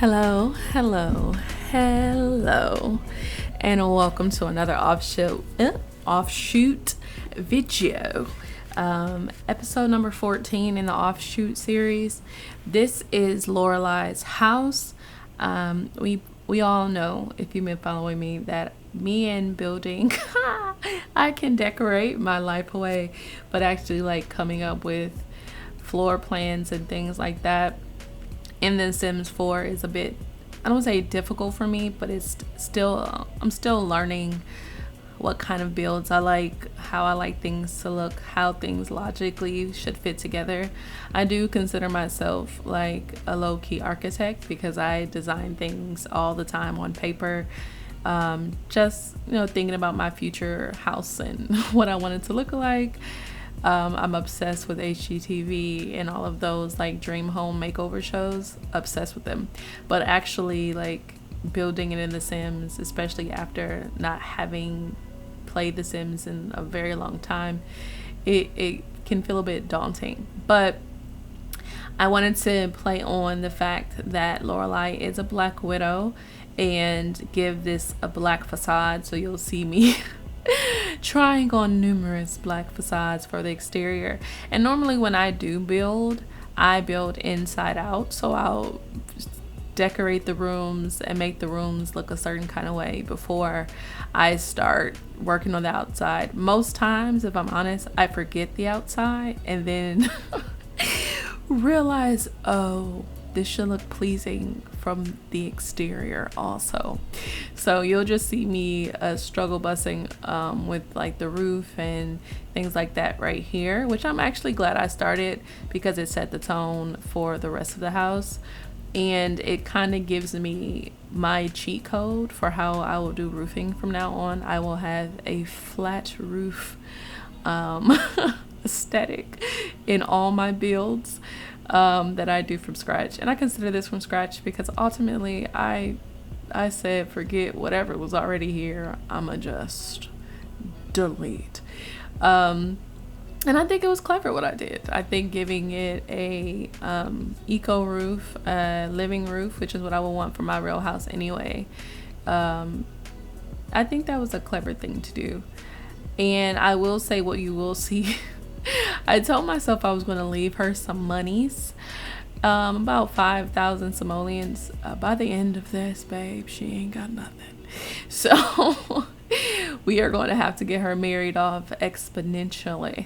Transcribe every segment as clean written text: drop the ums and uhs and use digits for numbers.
Hello, hello, hello, and welcome to another offshoot video. Episode number 14 in the offshoot series. This is Lorelei's house. We all know, if you've been following me, that me and building I can decorate my life away, but actually like coming up with floor plans and things like that in The Sims 4 is a bit, I don't say difficult for me, but it's still, I'm still learning what kind of builds I like, how I like things to look, how things logically should fit together. I do consider myself like a low-key architect because I design things all the time on paper. Just, thinking about my future house and what I want it to look like. I'm obsessed with HGTV and all of those like dream home makeover shows, obsessed with them. But actually like building it in The Sims, especially after not having played The Sims in a very long time, it can feel a bit daunting. But I wanted to play on the fact that Lorelei is a black widow and give this a black facade, so you'll see me trying on numerous black facades for the exterior. And normally when I do build, I build inside out, so I'll decorate the rooms and make the rooms look a certain kind of way before I start working on the outside. Most times, if I'm honest, I forget the outside and then realize, oh, this should look pleasing from the exterior also. So you'll just see me struggle bussing with like the roof and things like that right here, which I'm actually glad I started because it set the tone for the rest of the house. And it kind of gives me my cheat code for how I will do roofing from now on. I will have a flat roof aesthetic in all my builds that I do from scratch. And I consider this from scratch because ultimately I said forget whatever was already here. I'ma just delete. And I think it was clever what I did. I think giving it a eco roof, living roof, which is what I would want for my real house anyway. I think that was a clever thing to do. And I will say what you will see. I told myself I was going to leave her some monies, about 5,000 simoleons. By the end of this, babe, she ain't got nothing. So we are going to have to get her married off exponentially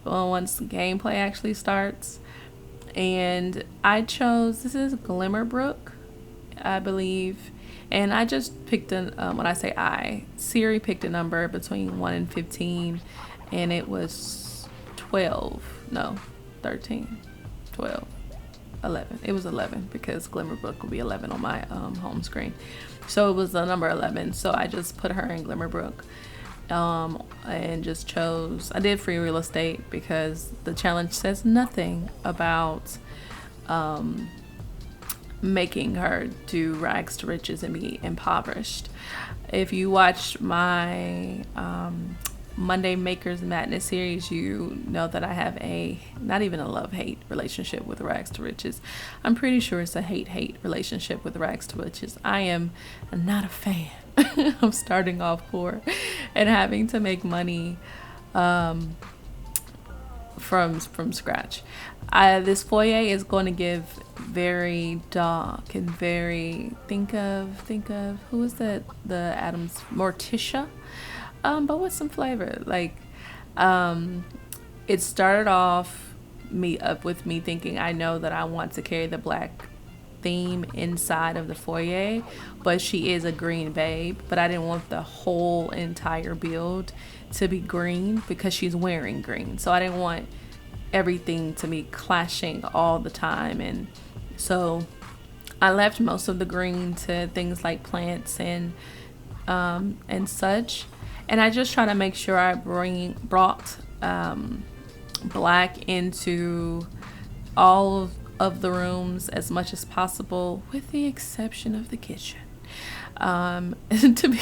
once the gameplay actually starts. And I chose, this is Glimmerbrook, I believe. And I just picked when I say Siri picked a number between 1 and 15, and it was 13, 12, 11. It was 11 because Glimmerbrook will be 11 on my home screen. So it was the number 11. So I just put her in Glimmerbrook and just chose, I did free real estate because the challenge says nothing about making her do rags to riches and be impoverished. If you watch my Monday Makers Madness series, you know that I have not even a love-hate relationship with rags to riches. I'm pretty sure it's a hate-hate relationship with rags to riches. I am not a fan of starting off poor and having to make money from scratch. This foyer is going to give very dark and very think of who is that, the Adams Morticia, but with some flavor. Like it started off with me thinking I know that I want to carry the black theme inside of the foyer, but she is a green babe, but I didn't want the whole entire build to be green because she's wearing green, so I didn't want everything to be clashing all the time. And so I left most of the green to things like plants and such, and I just try to make sure I brought black into all of the rooms as much as possible, with the exception of the kitchen. To be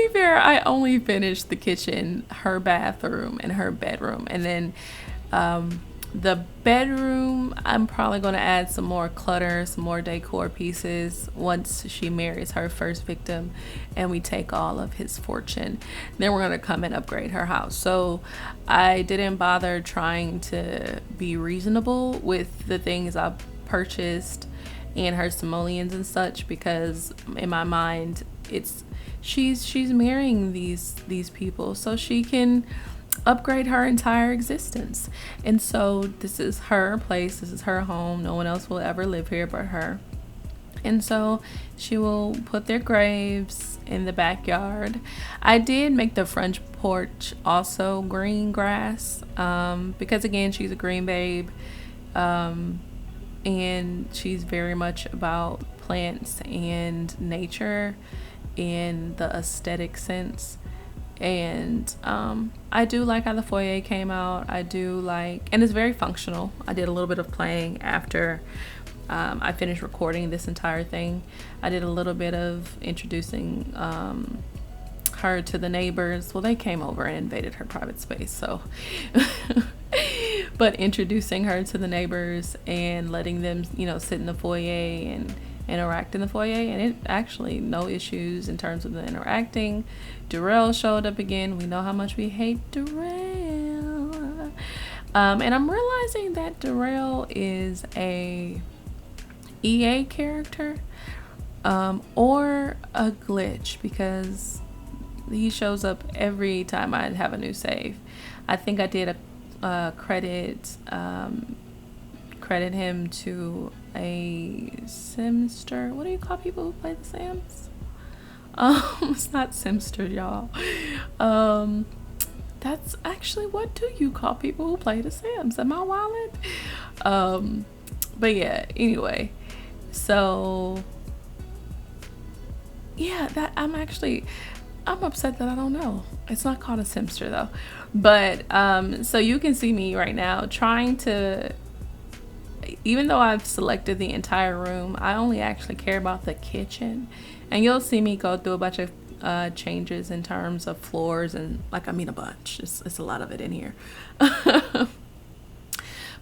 fair, I only finished the kitchen, her bathroom, and her bedroom, and then The bedroom, I'm probably going to add some more clutter, some more decor pieces once she marries her first victim and we take all of his fortune. Then we're going to come and upgrade her house. So I didn't bother trying to be reasonable with the things I purchased and her simoleons and such, because in my mind she's marrying these people so she can upgrade her entire existence. And so this is her place, this is her home, no one else will ever live here but her. And so she will put their graves in the backyard. I did make the front porch also green grass, because again, she's a green babe, and she's very much about plants and nature in the aesthetic sense. And I do like how the foyer came out. I do like, and it's very functional. I did a little bit of playing after I finished recording this entire thing. I did a little bit of introducing her to the neighbors. Well, they came over and invaded her private space, so but introducing her to the neighbors and letting them, sit in the foyer and interact in the foyer, and it actually no issues in terms of the interacting. Darrell showed up again. We know how much we hate Darrell, and I'm realizing that Darrell is a EA character, or a glitch, because he shows up every time I have a new save. I think I did a credit him to a Simster. What do you call people who play the Sims? It's not Simster, y'all. That's actually, what do you call people who play the Sims? Am I wild? But yeah, anyway. So yeah, that I'm upset that I don't know. It's not called a Simster though. But so you can see me right now trying to, even though I've selected the entire room, I only actually care about the kitchen. And you'll see me go through a bunch of changes in terms of floors, and a bunch. It's a lot of it in here.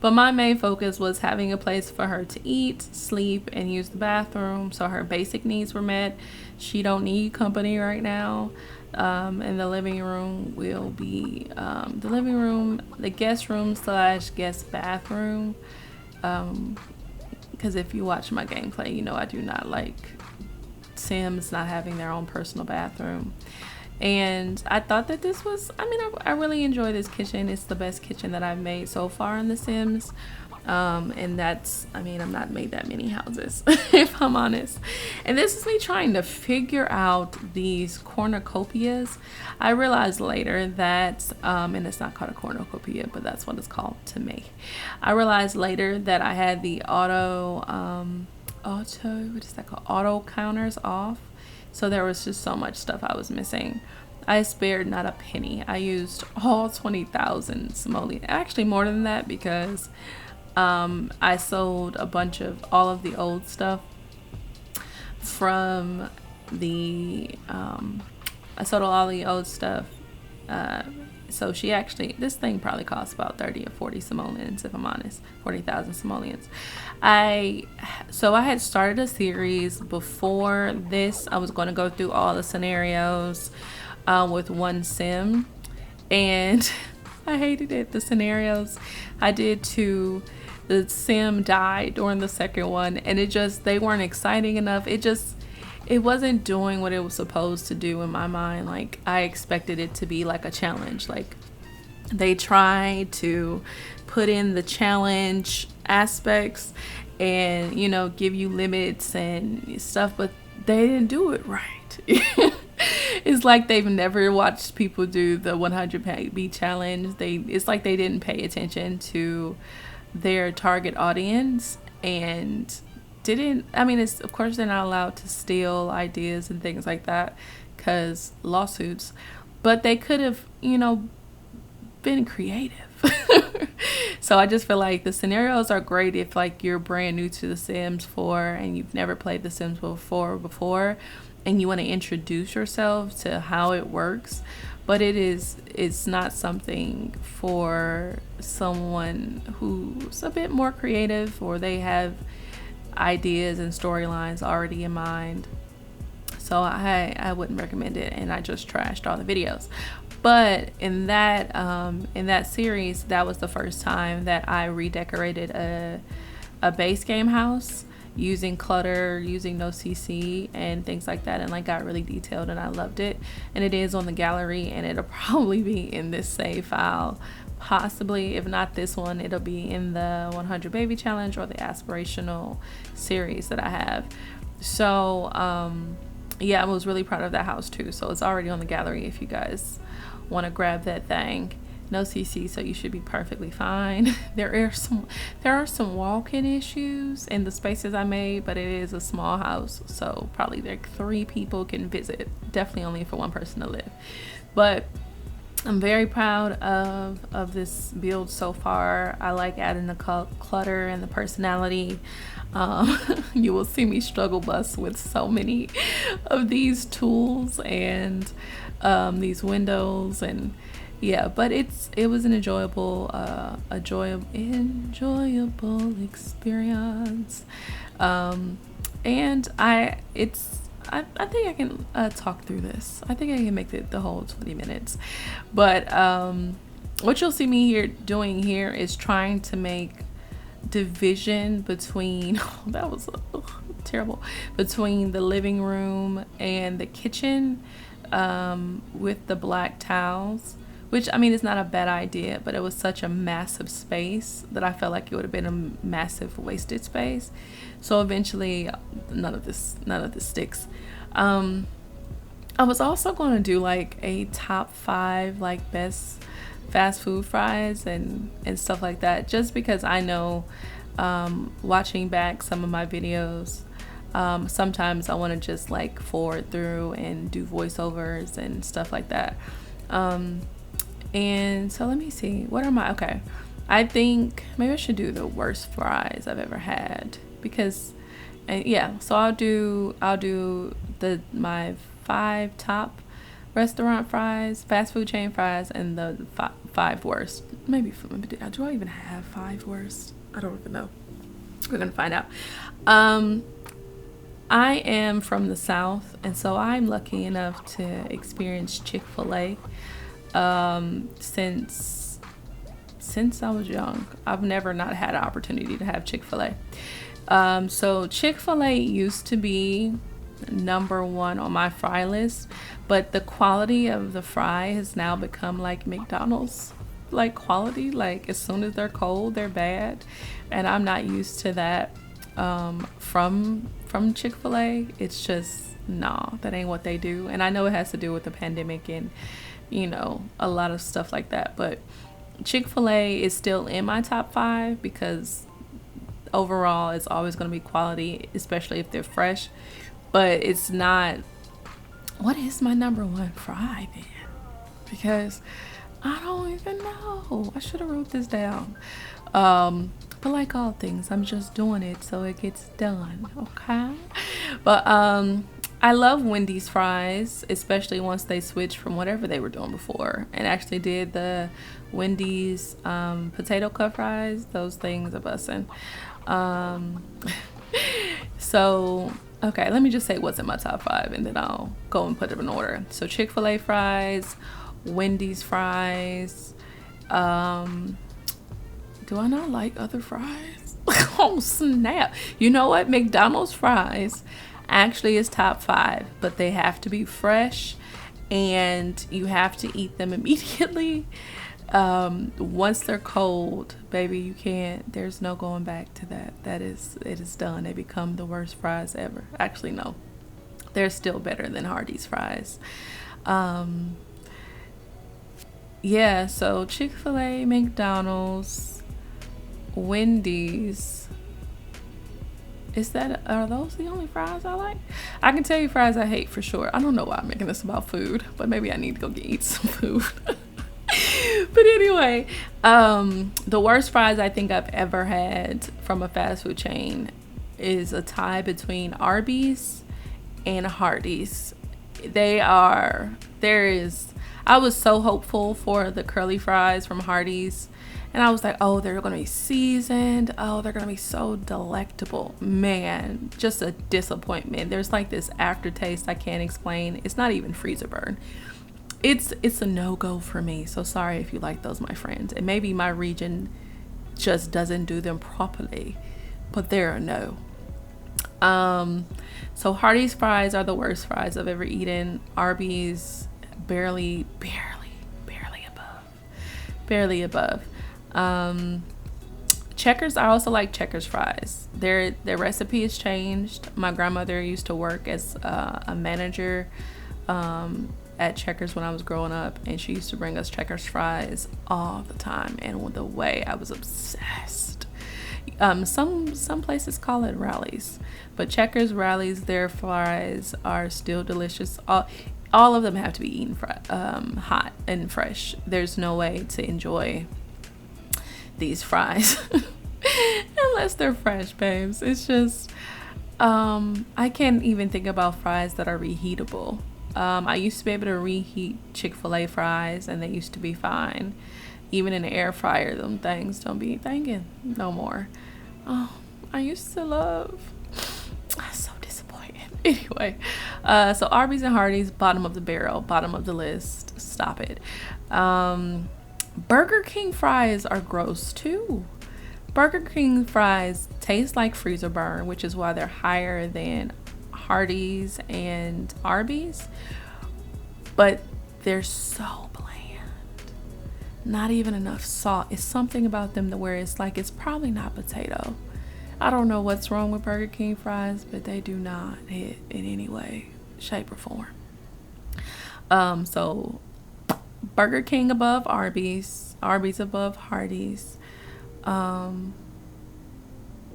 But my main focus was having a place for her to eat, sleep, and use the bathroom, so her basic needs were met. She don't need company right now. And the living room will be the guest room / guest bathroom. Because if you watch my gameplay, I do not like Sims not having their own personal bathroom. And I thought that this was, I really enjoy this kitchen. It's the best kitchen that I've made so far in The Sims. And that's, I've not made that many houses, if I'm honest. And this is me trying to figure out these cornucopias. I realized later that, and it's not called a cornucopia, but that's what it's called to me. I realized later that I had the auto counters off. So there was just so much stuff I was missing. I spared not a penny. I used all 20,000 simoleons. Actually more than that, because I sold a bunch of all of the old stuff from the I sold all the old stuff. So this thing probably cost about 30 or 40 simoleons, if I'm honest. 40,000 simoleons. I had started a series before this. I was going to go through all the scenarios with one sim, and I hated it. The scenarios I did two, the sim died during the second one, and they weren't exciting enough. It wasn't doing what it was supposed to do in my mind. Like, I expected it to be like a challenge. Like, they tried to put in the challenge aspects and, give you limits and stuff, but they didn't do it right. It's like they've never watched people do the 100 beat challenge. It's like they didn't pay attention to their target audience and of course they're not allowed to steal ideas and things like that because lawsuits, but they could have, been creative. So I just feel like the scenarios are great if you're brand new to The Sims 4 and you've never played The Sims before, and you want to introduce yourself to how it works, but it's not something for someone who's a bit more creative, or they have ideas and storylines already in mind. So I wouldn't recommend it, and I just trashed all the videos. But in that series, that was the first time that I redecorated a base game house using clutter, using no CC and things like that, and like got really detailed, and I loved it. And it is on the gallery, and it'll probably be in this save file, possibly. If not this one, it'll be in the 100 baby challenge or the aspirational series that I have. So yeah, I was really proud of that house too. So it's already on the gallery if you guys want to grab that thing. No CC, so you should be perfectly fine. There are some walk-in issues in the spaces I made, but it is a small house, so probably like 3 people can visit. Definitely only for 1 person to live. But I'm very proud of this build so far. I like adding the clutter and the personality. You will see me struggle bus with so many of these tools and these windows, and yeah, but it was an enjoyable experience. And I think I can talk through this. I think I can make the whole 20 minutes. But what you'll see me doing here is trying to make division between that was terrible, between the living room and the kitchen, with the black towels, which, I mean, it's not a bad idea, but it was such a massive space that I felt like it would have been a massive wasted space. So eventually none of this sticks. I was also going to do like a top 5 like best fast food fries and stuff like that, just because I know, watching back some of my videos, sometimes I want to just like forward through and do voiceovers and stuff like that. And so let me see, what are my, okay, I think maybe I should do the worst fries I've ever had, because yeah, so I'll do my 5 top restaurant fries, fast food chain fries, and the 5 worst. Maybe do I even have 5 worst? I don't even know. We're gonna find out. I am from the South, and so I'm lucky enough to experience Chick-fil-A since I was young. I've never not had an opportunity to have Chick-fil-A. So Chick-fil-A used to be number 1 on my fry list, but the quality of the fry has now become like McDonald's like quality. Like as soon as they're cold, they're bad, and I'm not used to that from Chick-fil-A. It's just, nah, that ain't what they do. And I know it has to do with the pandemic and, you know, a lot of stuff like that, but Chick-fil-A is still in my top 5 because overall it's always going to be quality, especially if they're fresh. But it's not, what is my number 1 fry then? Because I don't even know. I should have wrote this down. But like all things, I'm just doing it so it gets done, okay? But I love Wendy's fries, especially once they switched from whatever they were doing before and actually did the Wendy's potato cup fries. Those things are bussin'. So, okay, let me just say what's in my top 5, and then I'll go and put them in order. So Chick-fil-A fries, Wendy's fries. Do I not like other fries? Oh, snap. You know what? McDonald's fries actually is top 5, but they have to be fresh and you have to eat them immediately. Once they're cold, baby, you can't, there's no going back to that. It is done. They become the worst fries ever. Actually, no, they're still better than Hardee's fries. Yeah, so Chick-fil-A, McDonald's, Wendy's. Are those the only fries I like? I can tell you fries I hate for sure. I don't know why I'm making this about food, but maybe I need to go eat some food. But anyway, the worst fries I think I've ever had from a fast food chain is a tie between Arby's and Hardee's. I was so hopeful for the curly fries from Hardee's, and I was like, oh, they're gonna be seasoned, oh, they're gonna be so delectable. Man, just a disappointment. There's like this aftertaste I can't explain. It's not even freezer burn. It's a no-go for me. So sorry if you like those, my friends. And maybe my region just doesn't do them properly, but they're a no. So Hardee's fries are the worst fries I've ever eaten. Arby's barely above. Checkers, I also like Checkers fries. Their recipe has changed. My grandmother used to work as a manager at Checkers when I was growing up, and she used to bring us Checkers fries all the time, and with the way I was obsessed. Some places call it Rallies, but Checkers Rallies, their fries are still delicious. All of them have to be eaten hot and fresh. There's no way to enjoy these fries unless they're fresh, babes. It's just I can't even think about fries that are reheatable. I used to be able to reheat Chick-fil-A fries, and they used to be fine. Even in the air fryer, them things don't be thinking no more. Oh, I used to love. I'm so disappointed. Anyway, so Arby's and Hardee's, bottom of the barrel, bottom of the list. Stop it. Burger King fries are gross too. Burger King fries taste like freezer burn, which is why they're higher than Hardee's and Arby's, but they're so bland. Not even enough salt. It's something about them to where it's like it's probably not potato. I don't know what's wrong with Burger King fries, but they do not hit in any way, shape, or form. So Burger King above Arby's, Arby's above Hardee's.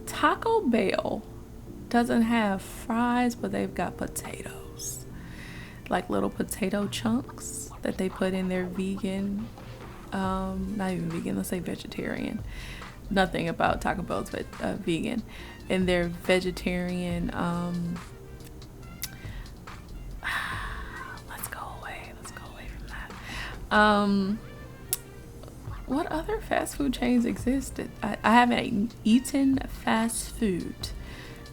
Taco Bell doesn't have fries, but they've got potatoes, like little potato chunks that they put in their vegan, not even vegan, let's say vegetarian. Nothing about Taco Bell's vegan. And their vegetarian, let's go away from that. What other fast food chains existed? I haven't eaten fast food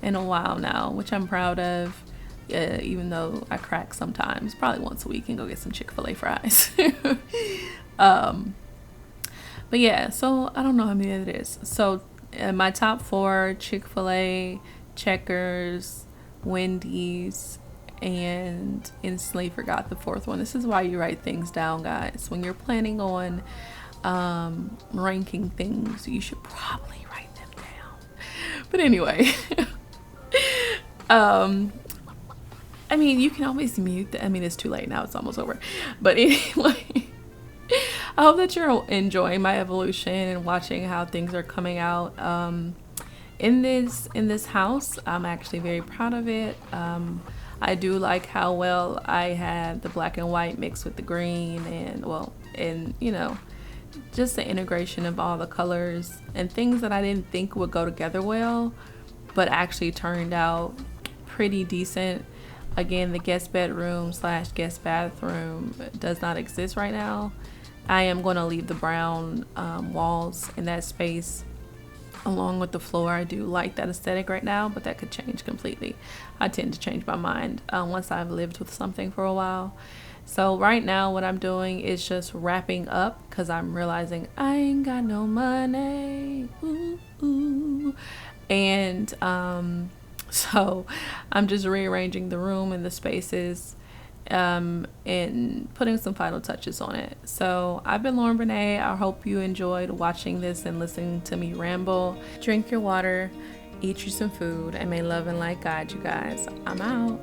in a while now, which I'm proud of, even though I crack sometimes, probably once a week, and go get some Chick-fil-A fries. But yeah, so I don't know how many it is. So my top 4: Chick-fil-A, Checkers, Wendy's, and instantly forgot the 4th one. This is why you write things down, guys. When you're planning on ranking things, you should probably write them down. But anyway, I mean, you can always mute it's too late now, it's almost over. But anyway, I hope that you're enjoying my evolution and watching how things are coming out in this house. I'm actually very proud of it. I do like how well I had the black and white mixed with the green, and you know, just the integration of all the colors and things that I didn't think would go together well, but actually turned out pretty decent. Again, the guest bedroom / guest bathroom does not exist right now. I am going to leave the brown walls in that space along with the floor. I do like that aesthetic right now, but that could change completely. I tend to change my mind once I've lived with something for a while. So right now what I'm doing is just wrapping up, because I'm realizing I ain't got no money. Ooh, ooh. And so I'm just rearranging the room and the spaces and putting some final touches on it. So I've been Lauren Brenai. I hope you enjoyed watching this and listening to me ramble. Drink your water, eat you some food, and may love and light guide you guys. I'm out.